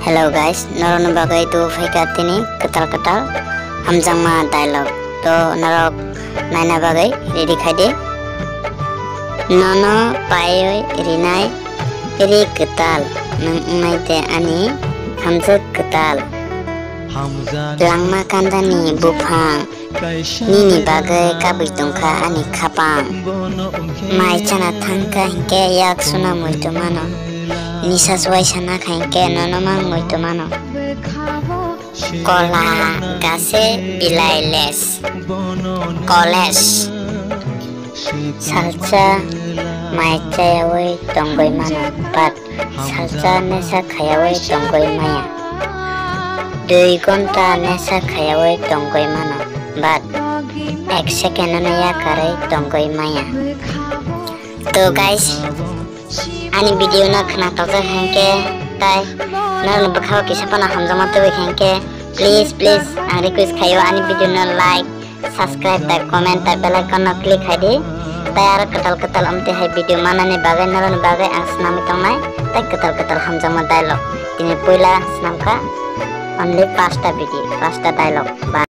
Hello guys, naron bagai tu faika tini ketal hamjang ma dialog to narok naina bagai ready khaide nono payoi rinai ri ketal nang unaite ani hamjak ketal langma kandani bufang nini bagai kabui tongkha ani khapang mai chana thangka hinke yak suna moito mano nisa suai sana khainke nono mang moito mano kola gase bilai les koles salsa mai chayawai tonggoi mano but salsa nesa khayawai tonggoi maya 2 ঘন্টা nesa khayawai tonggoi mano but 1 second ya karai tonggoi maya to guys ani video na khana talja hanke tai na bakhaw kisa pana hamjama to hanke please ang request khayo ani video na like subscribe ta comment ta bell icon na click haide tai ara katal amte hai video manane bagai naran bagai ang snami tongnai tai katal hamjama dialog ini poila snamka only 5 ta video 5 ta dialog